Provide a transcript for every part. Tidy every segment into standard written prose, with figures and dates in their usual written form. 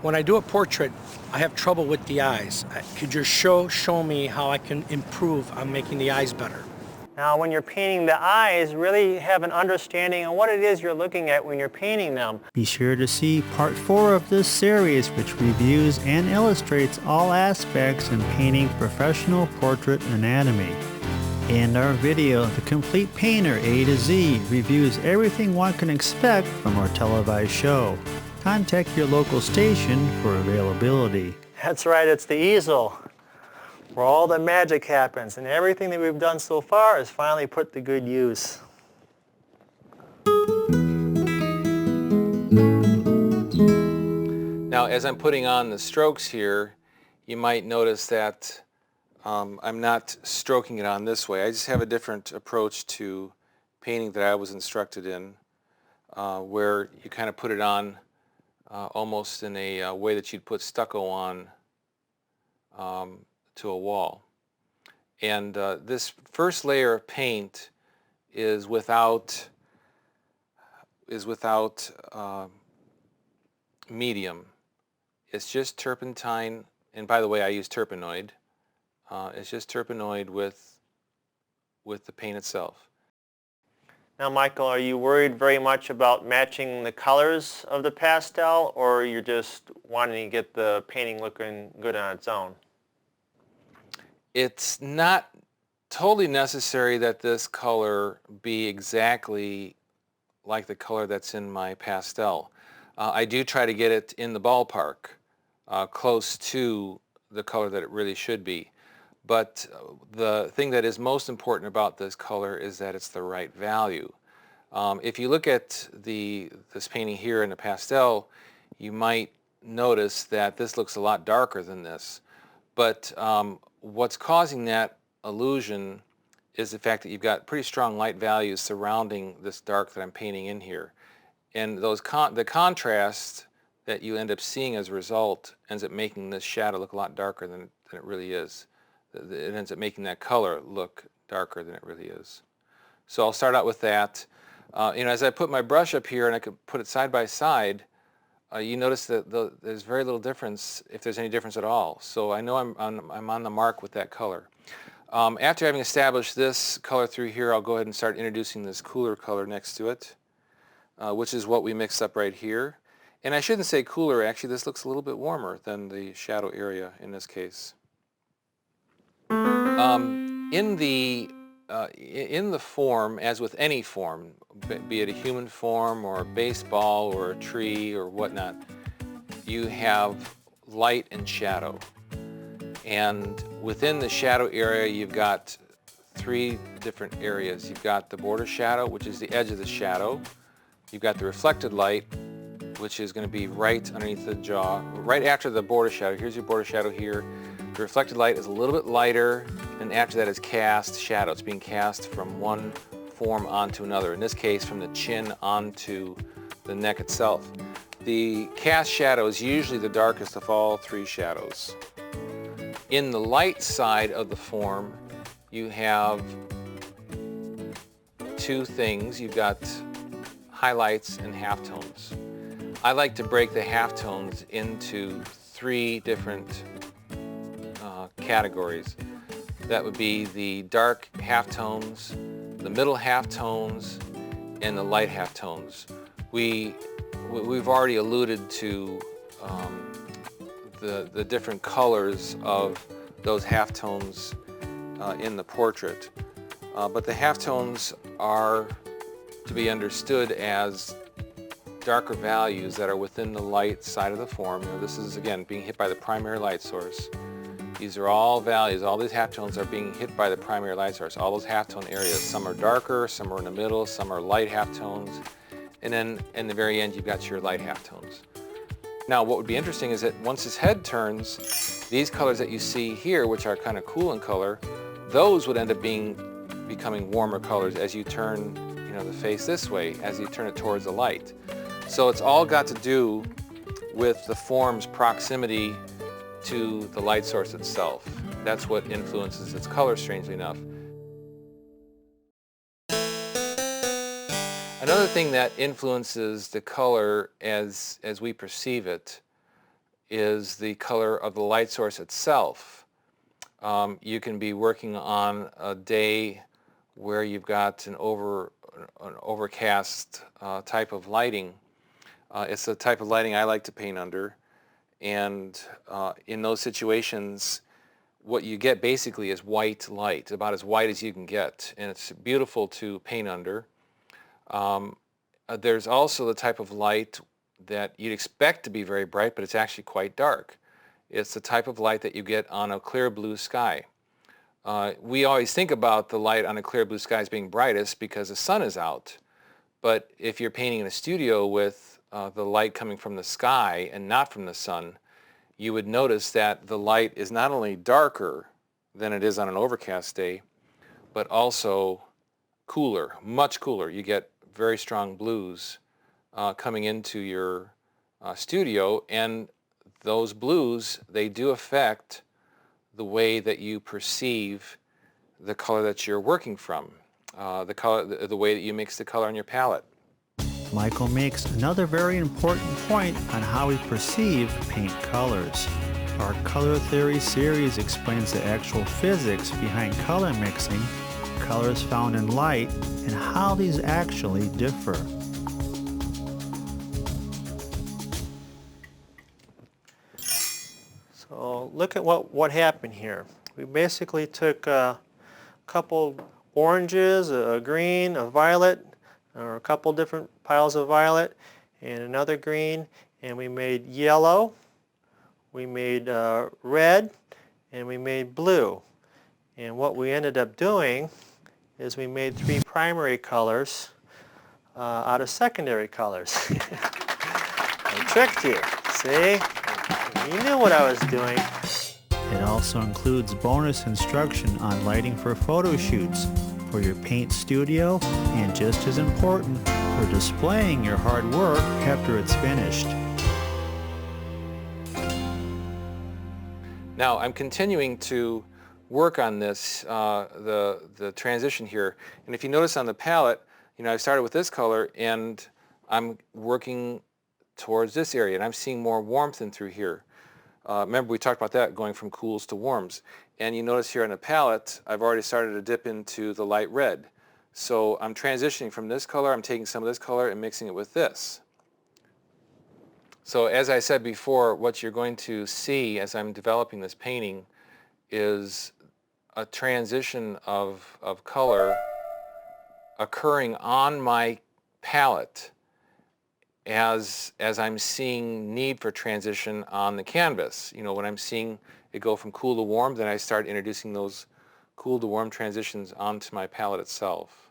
When I do a portrait, I have trouble with the eyes. Could you show me how I can improve on making the eyes better? Now when you're painting the eyes, really have an understanding on what it is you're looking at when you're painting them. Be sure to see part 4 of this series, which reviews and illustrates all aspects in painting professional portrait anatomy. And our video, The Complete Painter A to Z, reviews everything one can expect from our televised show. Contact your local station for availability. That's right, it's the easel, where all the magic happens, and everything that we've done so far is finally put to good use. Now, as I'm putting on the strokes here, you might notice that I'm not stroking it on this way. I just have a different approach to painting that I was instructed in, where you kind of put it on almost in a way that you'd put stucco on to a wall. And this first layer of paint is without medium. It's just turpentine, and by the way, I use Turpenoid. It's just Turpenoid with the paint itself. Now Michael, are you worried very much about matching the colors of the pastel, or you're just wanting to get the painting looking good on its own? It's not totally necessary that this color be exactly like the color that's in my pastel. I do try to get it in the ballpark, close to the color that it really should be. But the thing that is most important about this color is that it's the right value. If you look at this painting here in the pastel, you might notice that this looks a lot darker than this. But what's causing that illusion is the fact that you've got pretty strong light values surrounding this dark that I'm painting in here. And the contrast that you end up seeing as a result ends up making this shadow look a lot darker than it really is. It ends up making that color look darker than it really is. So I'll start out with that. As I put my brush up here and I could put it side by side, you notice that there's very little difference, if there's any difference at all. So I know I'm on the mark with that color. After having established this color through here, I'll go ahead and start introducing this cooler color next to it, which is what we mixed up right here. And I shouldn't say cooler, actually this looks a little bit warmer than the shadow area in this case. In the form, as with any form, be it a human form or a baseball or a tree or whatnot, you have light and shadow. And within the shadow area, you've got 3 different areas. You've got the border shadow, which is the edge of the shadow. You've got the reflected light, which is going to be right underneath the jaw, right after the border shadow. Here's your border shadow here. The reflected light is a little bit lighter, and after that is cast shadow. It's being cast from one form onto another. In this case, from the chin onto the neck itself. The cast shadow is usually the darkest of all 3 shadows. In the light side of the form, you have 2 things. You've got highlights and halftones. I like to break the halftones into 3 different categories. That would be the dark halftones, the middle halftones, and the light halftones. We've already alluded to the different colors of those halftones in the portrait. But the halftones are to be understood as darker values that are within the light side of the form. This is, again, being hit by the primary light source. These are all values. All these halftones are being hit by the primary light source. All those halftone areas. Some are darker, some are in the middle, some are light halftones. And then in the very end, you've got your light halftones. Now, what would be interesting is that once his head turns, these colors that you see here, which are kind of cool in color, those would end up becoming warmer colors as you turn the face this way, as you turn it towards the light. So it's all got to do with the form's proximity to the light source itself. That's what influences its color, strangely enough. Another thing that influences the color as we perceive it is the color of the light source itself. You can be working on a day where you've got an overcast type of lighting. It's the type of lighting I like to paint under, and in those situations what you get basically is white light, about as white as you can get, and it's beautiful to paint under. There's also the type of light that you'd expect to be very bright, but it's actually quite dark. It's the type of light that you get on a clear blue sky. We always think about the light on a clear blue sky as being brightest because the sun is out, but if you're painting in a studio with the light coming from the sky and not from the sun, you would notice that the light is not only darker than it is on an overcast day, but also cooler, much cooler. You get very strong blues coming into your studio, and those blues, they do affect the way that you perceive the color that you're working from, the way that you mix the color on your palette. Michael makes another very important point on how we perceive paint colors. Our color theory series explains the actual physics behind color mixing, colors found in light, and how these actually differ. So look at what happened here. We basically took a couple oranges, a green, a violet, or a couple different piles of violet, and another green, and we made yellow, we made red, and we made blue. And what we ended up doing is we made 3 primary colors out of secondary colors. I tricked you, see? You knew what I was doing. It also includes bonus instruction on lighting for photo shoots, for your paint studio, and just as important, for displaying your hard work after it's finished. Now I'm continuing to work on this, the transition here, and if you notice on the palette, I started with this color and I'm working towards this area, and I'm seeing more warmth in through here. Remember we talked about that, going from cools to warms. And you notice here on the palette, I've already started to dip into the light red. So I'm transitioning from this color, I'm taking some of this color and mixing it with this. So as I said before, what you're going to see as I'm developing this painting is a transition of color occurring on my palette as I'm seeing need for transition on the canvas. When I'm seeing it go from cool to warm, then I start introducing those cool to warm transitions onto my palette itself.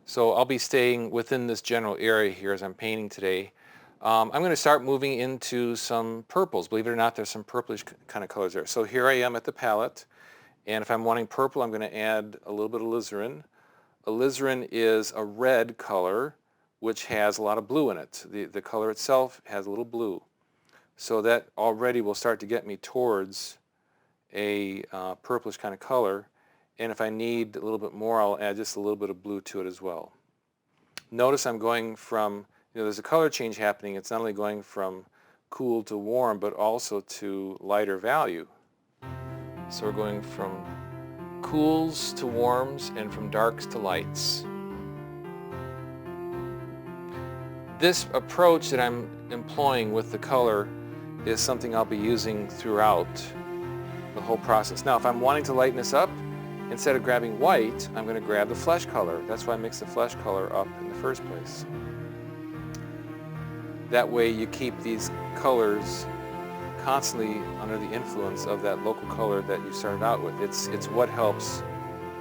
So I'll be staying within this general area here as I'm painting today. I'm going to start moving into some purples. Believe it or not, there's some purplish kind of colors there. So here I am at the palette, and if I'm wanting purple, I'm going to add a little bit of alizarin. Alizarin is a red color which has a lot of blue in it. The color itself has a little blue. So that already will start to get me towards a purplish kind of color. And if I need a little bit more, I'll add just a little bit of blue to it as well. Notice I'm going from, there's a color change happening. It's not only going from cool to warm, but also to lighter value. So we're going from cools to warms and from darks to lights. This approach that I'm employing with the color is something I'll be using throughout the whole process. Now, if I'm wanting to lighten this up, instead of grabbing white, I'm going to grab the flesh color. That's why I mix the flesh color up in the first place. That way you keep these colors constantly under the influence of that local color that you started out with. It's what helps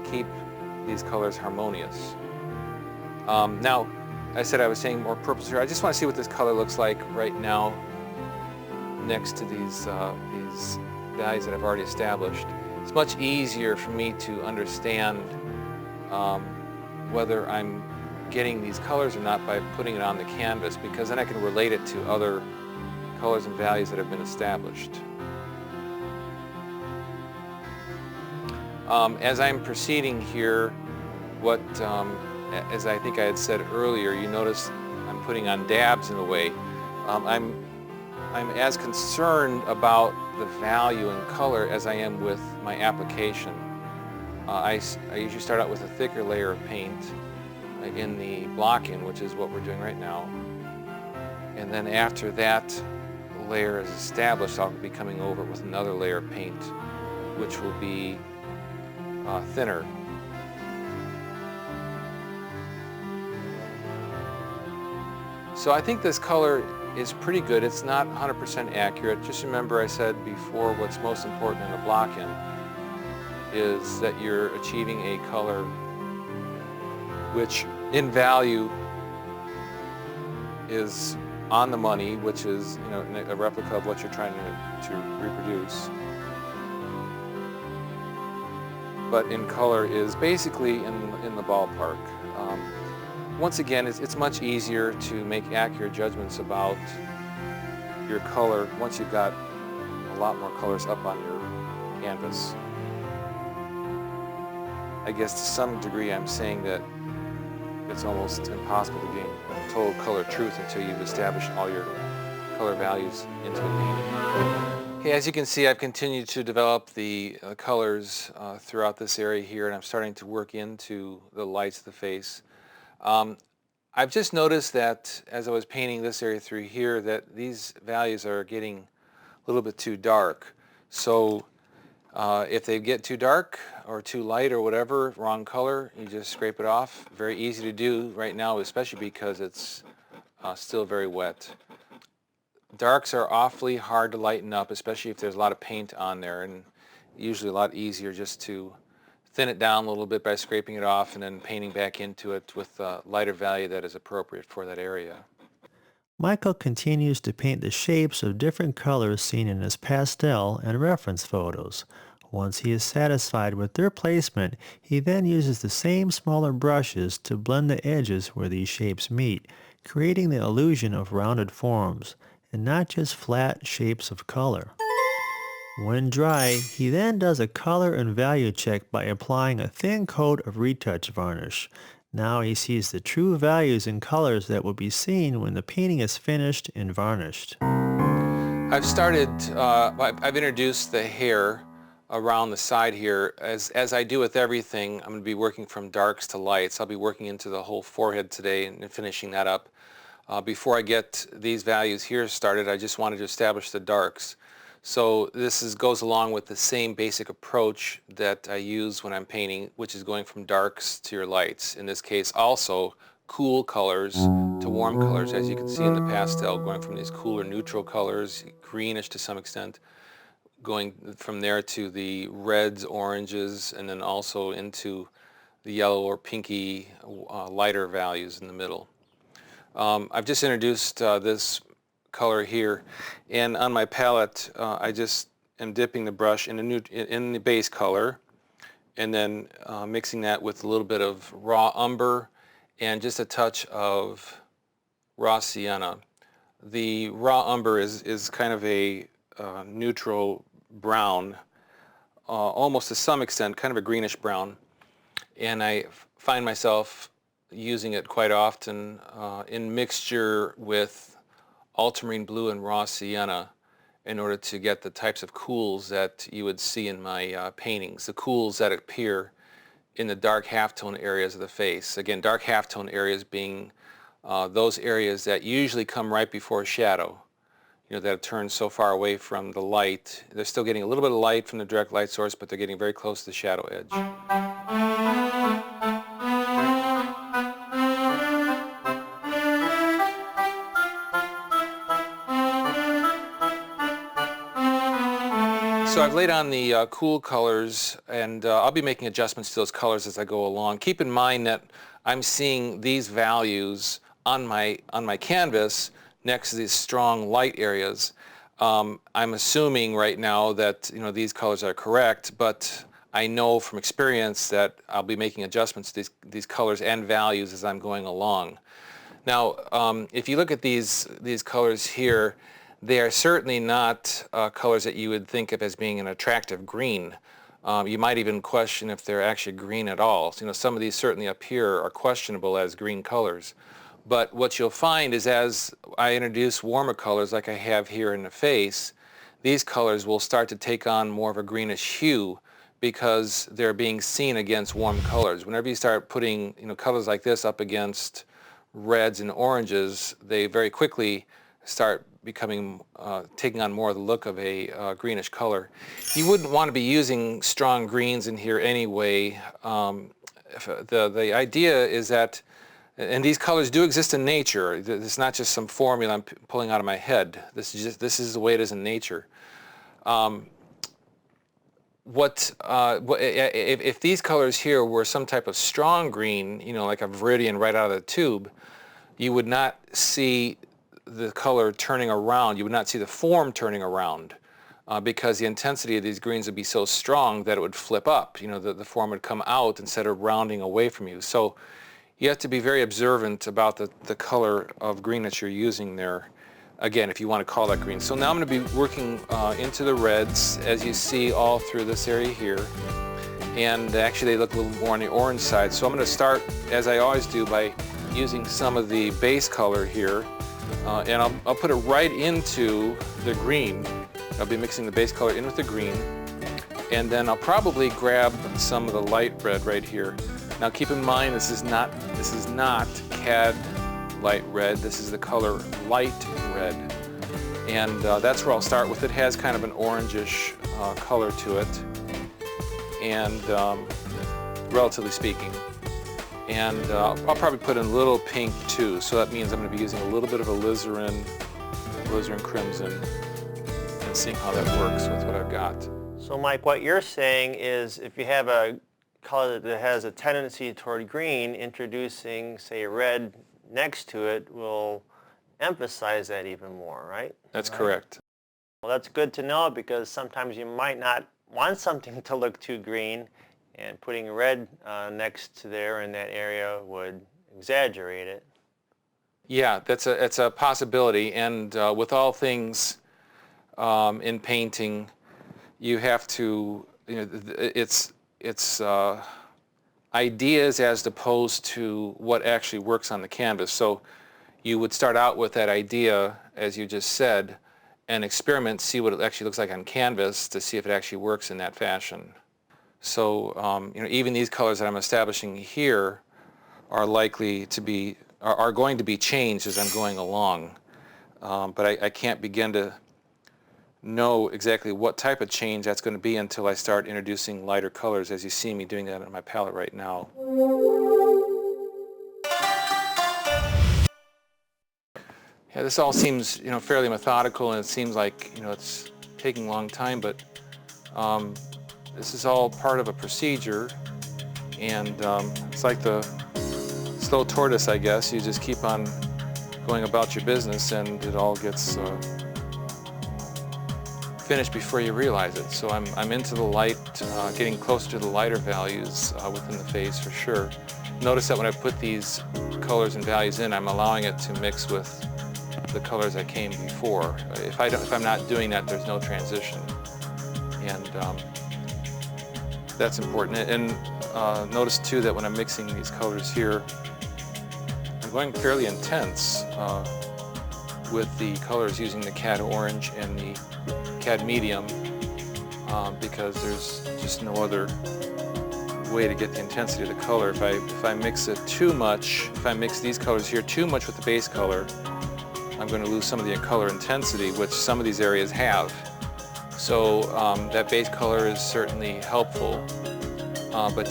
keep these colors harmonious. Now, I said I was saying more purples here. I just want to see what this color looks like right now next to these values that I've already established. It's much easier for me to understand whether I'm getting these colors or not by putting it on the canvas, because then I can relate it to other colors and values that have been established. As I'm proceeding here, as I think I had said earlier, you notice I'm putting on dabs in a way. I'm I'm as concerned about the value and color as I am with my application. I usually start out with a thicker layer of paint in the block-in, which is what we're doing right now. And then after that layer is established, I'll be coming over with another layer of paint, which will be thinner. So I think this color is pretty good. It's not 100% accurate. Just remember I said before, what's most important in a block-in is that you're achieving a color which in value is on the money, which is, you know, a replica of what you're trying to reproduce. But in color is basically in the ballpark. Once again, it's much easier to make accurate judgments about your color once you've got a lot more colors up on your canvas. I guess to some degree I'm saying that it's almost impossible to gain total color truth until you've established all your color values into a painting. Okay, as you can see, I've continued to develop the colors throughout this area here, and I'm starting to work into the lights of the face. I've just noticed that as I was painting this area through here that these values are getting a little bit too dark. So if they get too dark or too light or whatever, wrong color, you just scrape it off. Very easy to do right now, especially because it's still very wet. Darks are awfully hard to lighten up, especially if there's a lot of paint on there, and usually a lot easier just to thin it down a little bit by scraping it off and then painting back into it with a lighter value that is appropriate for that area. Michael continues to paint the shapes of different colors seen in his pastel and reference photos. Once he is satisfied with their placement, he then uses the same smaller brushes to blend the edges where these shapes meet, creating the illusion of rounded forms, and not just flat shapes of color. When dry, he then does a color and value check by applying a thin coat of retouch varnish. Now he sees the true values and colors that will be seen when the painting is finished and varnished. I've introduced the hair around the side here. As I do with everything, I'm going to be working from darks to lights. I'll be working into the whole forehead today and finishing that up. Before I get these values here started, I just wanted to establish the darks. So this goes along with the same basic approach that I use when I'm painting, which is going from darks to your lights. In this case also cool colors to warm colors, as you can see in the pastel, going from these cooler neutral colors, greenish to some extent, going from there to the reds, oranges, and then also into the yellow or pinky lighter values in the middle. I've just introduced this color here, and on my palette I just am dipping the brush in the base color and then mixing that with a little bit of raw umber and just a touch of raw sienna. The raw umber is kind of a neutral brown, almost to some extent kind of a greenish brown, and I find myself using it quite often in mixture with ultramarine blue and raw sienna in order to get the types of cools that you would see in my paintings, the cools that appear in the dark halftone areas of the face. Again, dark halftone areas being those areas that usually come right before shadow, you know, that have turned so far away from the light. They're still getting a little bit of light from the direct light source, but they're getting very close to the shadow edge. So I've laid on the cool colors, and I'll be making adjustments to those colors as I go along. Keep in mind that I'm seeing these values on my canvas next to these strong light areas. I'm assuming right now that, you know, these colors are correct, but I know from experience that I'll be making adjustments to these colors and values as I'm going along. Now, if you look at these colors here, they are certainly not colors that you would think of as being an attractive green. You might even question if they're actually green at all. So, you know, some of these certainly up here are questionable as green colors. But what you'll find is as I introduce warmer colors like I have here in the face, these colors will start to take on more of a greenish hue because they're being seen against warm colors. Whenever you start putting colors like this up against reds and oranges, they very quickly start becoming taking on more of the look of a greenish color. You wouldn't want to be using strong greens in here anyway. The idea is that, and these colors do exist in nature. It's not just some formula I'm pulling out of my head. This is the way it is in nature. If these colors here were some type of strong green, like a Viridian right out of the tube, you would not see the color turning around. You would not see the form turning around because the intensity of these greens would be so strong that it would flip up. The form would come out instead of rounding away from you. So you have to be very observant about the color of green that you're using there. Again, if you want to call that green. So now I'm going to be working into the reds, as you see all through this area here. And actually they look a little more on the orange side. So I'm going to start, as I always do, by using some of the base color here. And I'll put it right into the green. I'll be mixing the base color in with the green. And then I'll probably grab some of the light red right here. Now keep in mind this is not CAD light red. This is the color light red. And that's where I'll start with. It has kind of an orangish color to it, and relatively speaking. And I'll probably put in a little pink too, so that means I'm going to be using a little bit of alizarin crimson, and seeing how that works with what I've got. So Mike, what you're saying is if you have a color that has a tendency toward green, introducing, say, red next to it will emphasize that even more, right? That's correct. Well, that's good to know because sometimes you might not want something to look too green, and putting red next to there in that area would exaggerate it. Yeah, it's a possibility, and with all things in painting, you have to, it's ideas as opposed to what actually works on the canvas. So you would start out with that idea, as you just said, and experiment, see what it actually looks like on canvas to see if it actually works in that fashion. So even these colors that I'm establishing here are likely to be, are going to be changed as I'm going along. But I can't begin to know exactly what type of change that's going to be until I start introducing lighter colors, as you see me doing that on my palette right now. Yeah, this all seems fairly methodical, and it seems like it's taking a long time, but this is all part of a procedure, and it's like the slow tortoise, I guess. You just keep on going about your business, and it all gets finished before you realize it. So I'm into the light, getting closer to the lighter values within the face for sure. Notice that when I put these colors and values in, I'm allowing it to mix with the colors that came before. If I'm not doing that, there's no transition, and that's important. And notice too that when I'm mixing these colors here, I'm going fairly intense with the colors using the CAD orange and the CAD medium because there's just no other way to get the intensity of the color. If I mix it too much, if I mix these colors here too much with the base color, I'm going to lose some of the color intensity, which some of these areas have. So that base color is certainly helpful, but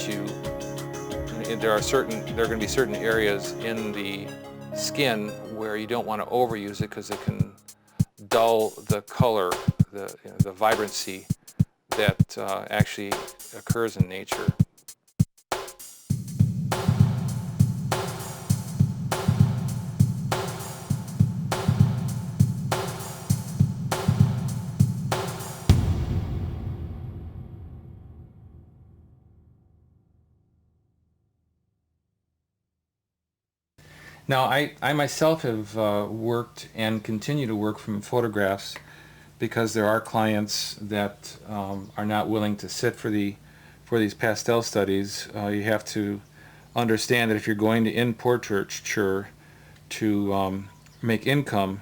there are going to be certain areas in the skin where you don't want to overuse it because it can dull the color, the vibrancy that actually occurs in nature. Now, I myself have worked and continue to work from photographs because there are clients that are not willing to sit for these pastel studies. You have to understand that if you're going to in portraiture, to make income,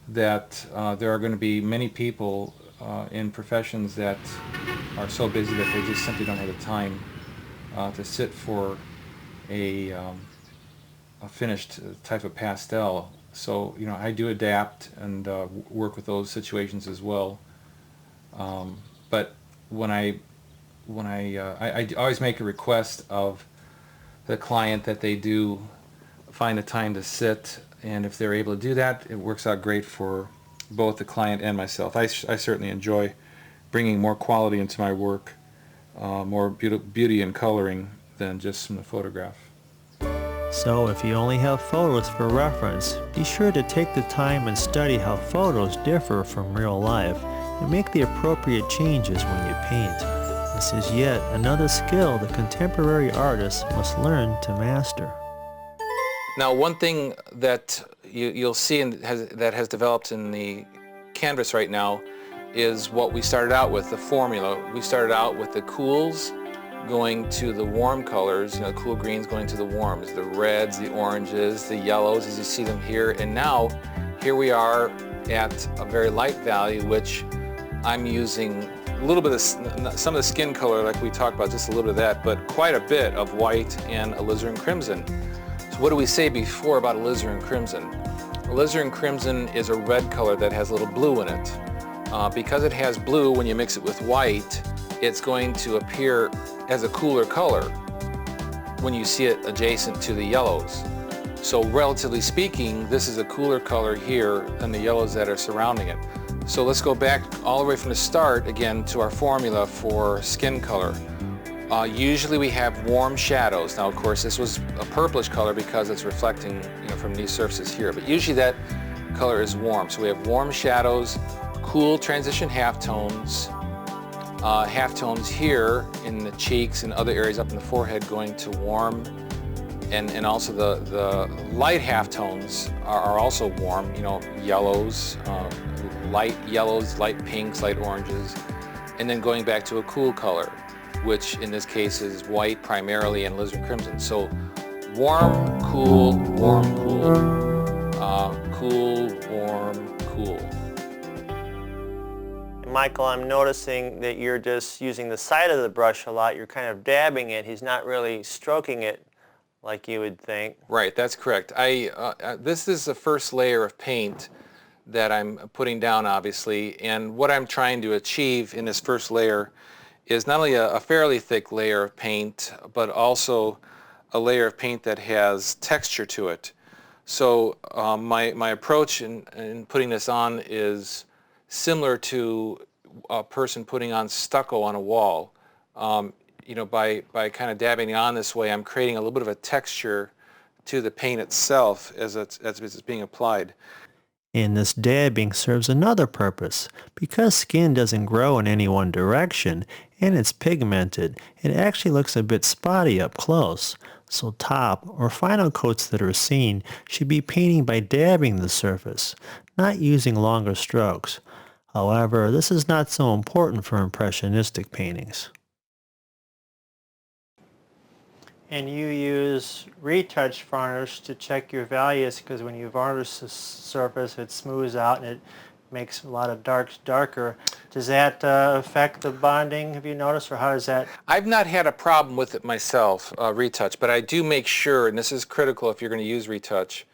that there are going to be many people in professions that are so busy that they just simply don't have the time to sit for a finished type of pastel. So, you know, I do adapt and work with those situations as well. But when I always make a request of the client that they do find the time to sit, and if they're able to do that, it works out great for both the client and myself. I certainly enjoy bringing more quality into my work, more beauty and coloring than just from the photograph. So if you only have photos for reference, be sure to take the time and study how photos differ from real life and make the appropriate changes when you paint. This is yet another skill the contemporary artist must learn to master. Now, one thing that you'll see that has developed in the canvas right now is what we started out with, the formula. We started out with the cools going to the warm colors, you know, cool greens going to the warms, the reds, the oranges, the yellows as you see them here, and now here we are at a very light value, which I'm using a little bit of some of the skin color like we talked about, just a little bit of that, but quite a bit of white and alizarin crimson. So what do we say before about alizarin crimson? Alizarin crimson is a red color that has a little blue in it. Because it has blue, when you mix it with white, it's going to appear as a cooler color when you see it adjacent to the yellows. So relatively speaking, this is a cooler color here than the yellows that are surrounding it. So let's go back all the way from the start again to our formula for skin color. Usually we have warm shadows. Now of course this was a purplish color because it's reflecting, you know, from these surfaces here, but usually that color is warm. So we have warm shadows, cool transition halftones, halftones here in the cheeks and other areas up in the forehead going to warm, and also the light halftones are also warm, you know, yellows, light yellows, light pinks, light oranges, and then going back to a cool color, which in this case is white primarily and alizarin crimson. So warm, cool, cool, warm, cool. Michael, I'm noticing that you're just using the side of the brush a lot. You're kind of dabbing it. He's not really stroking it like you would think. Right, that's correct. This is the first layer of paint that I'm putting down, obviously, and what I'm trying to achieve in this first layer is not only a fairly thick layer of paint, but also a layer of paint that has texture to it. So my approach in putting this on is similar to a person putting on stucco on a wall. You know, by kind of dabbing it on this way, I'm creating a little bit of a texture to the paint itself as it's being applied. And this dabbing serves another purpose. Because skin doesn't grow in any one direction and it's pigmented, it actually looks a bit spotty up close. So top or final coats that are seen should be painting by dabbing the surface, not using longer strokes. However, this is not so important for impressionistic paintings. And you use retouch varnish to check your values, because when you varnish the surface it smooths out and it makes a lot of darks darker. Does that affect the bonding, have you noticed, or how does that? I've not had a problem with it myself, retouch, but I do make sure, and this is critical if you're going to use retouch,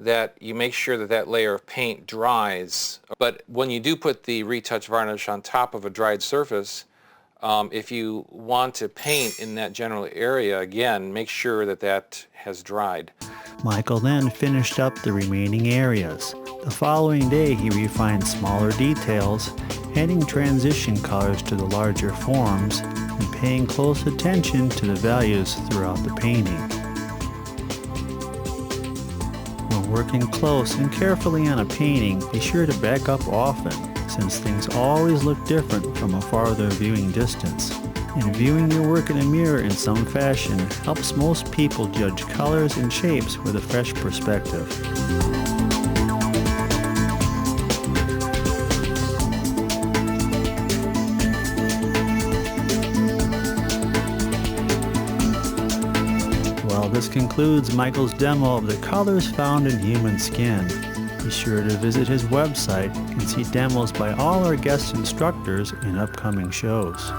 that you make sure that that layer of paint dries. But when you do put the retouch varnish on top of a dried surface, if you want to paint in that general area, again, make sure that that has dried. Michael then finished up the remaining areas. The following day he refined smaller details, adding transition colors to the larger forms, and paying close attention to the values throughout the painting. When working close and carefully on a painting, be sure to back up often, since things always look different from a farther viewing distance. And viewing your work in a mirror in some fashion helps most people judge colors and shapes with a fresh perspective. Well, this concludes Michael's demo of the colors found in human skin. Be sure to visit his website and see demos by all our guest instructors in upcoming shows.